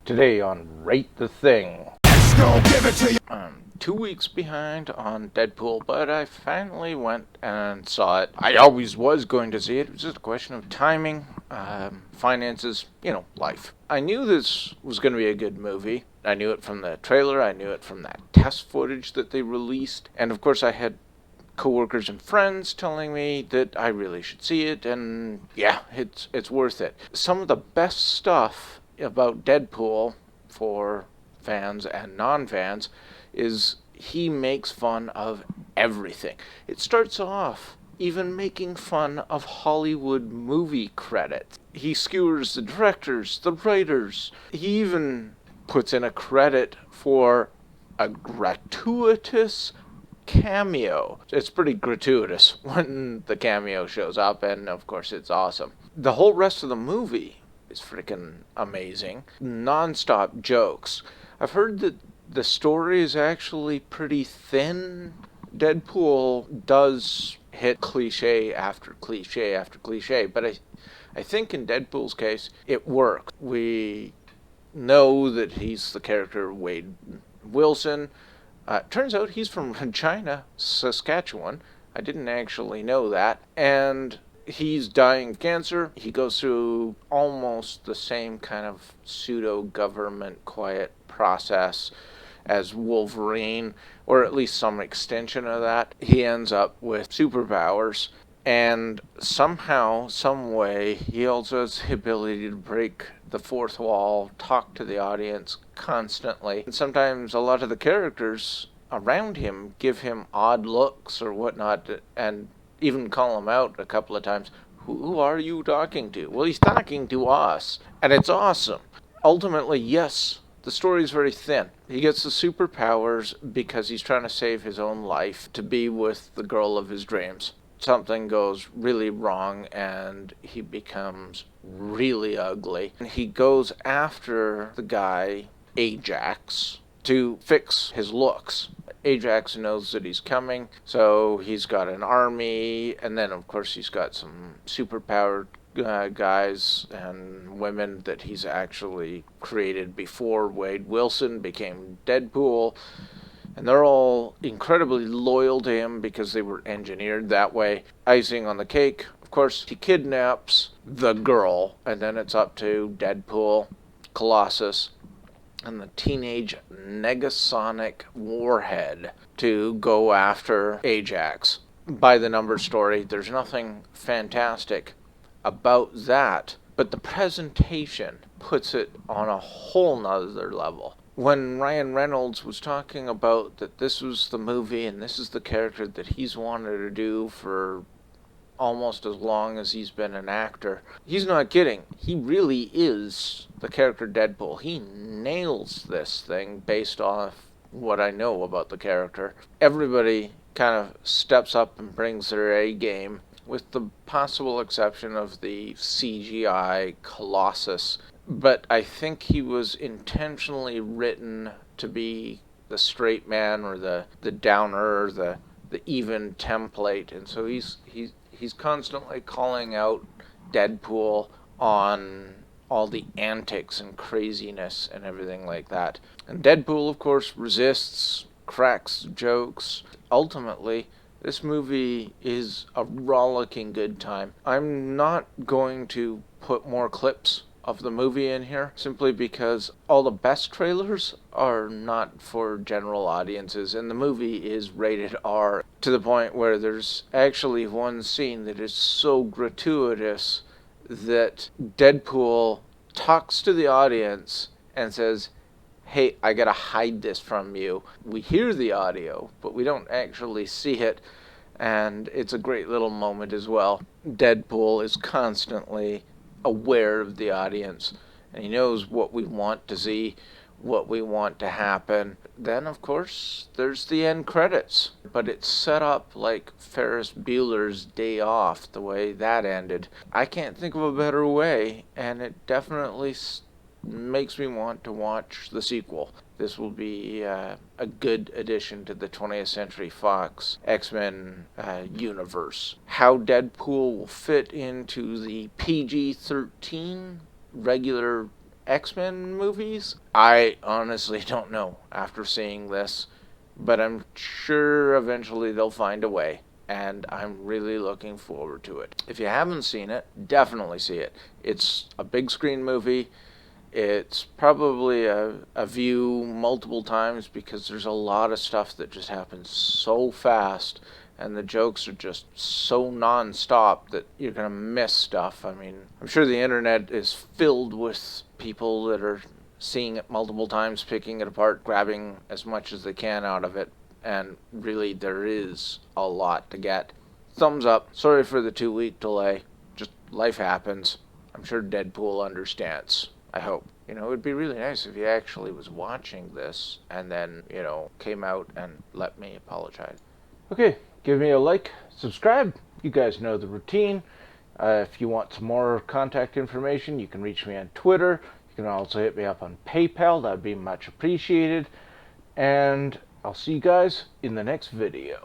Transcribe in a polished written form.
Today on Rate the Thing. Give it to you. I'm 2 weeks behind on Deadpool, but I finally went and saw it. I always was going to see it. It was just a question of timing, finances, life. I knew this was going to be a good movie. I knew it from the trailer. I knew it from that test footage that they released. And of course, I had coworkers and friends telling me that I really should see it, and yeah, it's worth it. Some of the best stuff about Deadpool for fans and non-fans is he makes fun of everything. It starts off even making fun of Hollywood movie credits. He skewers the directors, the writers. He even puts in a credit for a gratuitous cameo. It's pretty gratuitous when the cameo shows up, and of course it's awesome. The whole rest of the movie is freaking amazing. Non-stop jokes. I've heard that the story is actually pretty thin. Deadpool does hit cliche after cliche after cliche, but I think in Deadpool's case it works. We know that he's the character Wade Wilson. Turns out he's from Regina, Saskatchewan. I didn't actually know that. And he's dying of cancer. He goes through almost the same kind of pseudo-government quiet process as Wolverine, or at least some extension of that. He ends up with superpowers, and somehow, some way, he also has the ability to break the fourth wall, talk to the audience constantly. And sometimes a lot of the characters around him give him odd looks or whatnot, and even call him out a couple of times. Who are you talking to? Well, he's talking to us, and it's awesome. Ultimately, yes, the story is very thin. He gets the superpowers because he's trying to save his own life to be with the girl of his dreams. Something goes really wrong and he becomes really ugly. And he goes after the guy, Ajax, to fix his looks. Ajax knows that he's coming, so he's got an army, and then of course he's got some superpowered guys and women that he's actually created before Wade Wilson became Deadpool. And they're all incredibly loyal to him because they were engineered that way. Icing on the cake, of course, he kidnaps the girl, and then it's up to Deadpool, Colossus, and the teenage Negasonic Warhead to go after Ajax. By the number story, there's nothing fantastic about that, but the presentation puts it on a whole nother level. When Ryan Reynolds was talking about that this was the movie and this is the character that he's wanted to do for almost as long as he's been an actor, he's not kidding. He really is the character Deadpool. He nails this thing based off what I know about the character. Everybody kind of steps up and brings their A game, with the possible exception of the CGI Colossus. But I think he was intentionally written to be the straight man or the downer, the even template, and so he's constantly calling out Deadpool on all the antics and craziness and everything like that. And Deadpool, of course, resists, cracks jokes. Ultimately, this movie is a rollicking good time. I'm not going to put more clips of the movie in here simply because all the best trailers are not for general audiences, and the movie is rated R to the point where there's actually one scene that is so gratuitous that Deadpool talks to the audience and says, "Hey, I gotta hide this from you." We hear the audio, but we don't actually see it, and it's a great little moment as well. Deadpool is constantly aware of the audience, and he knows what we want to see, what we want to happen. Then, of course, there's the end credits, but it's set up like Ferris Bueller's Day Off, the way that ended. I can't think of a better way, and it definitely makes me want to watch the sequel. This will be a good addition to the 20th Century Fox X-Men universe. How Deadpool will fit into the PG-13 regular X-Men movies? I honestly don't know after seeing this, but I'm sure eventually they'll find a way, and I'm really looking forward to it. If you haven't seen it, definitely see it. It's a big screen movie. It's probably a view multiple times because there's a lot of stuff that just happens so fast and the jokes are just so non-stop that you're going to miss stuff. I mean, I'm sure the internet is filled with people that are seeing it multiple times, picking it apart, grabbing as much as they can out of it, and really there is a lot to get. Thumbs up. Sorry for the 2 week delay. Just life happens. I'm sure Deadpool understands. I hope. It would be really nice if he actually was watching this and then, came out and let me apologize. Okay, give me a like, subscribe. You guys know the routine. If you want some more contact information, you can reach me on Twitter. You can also hit me up on PayPal. That would be much appreciated. And I'll see you guys in the next video.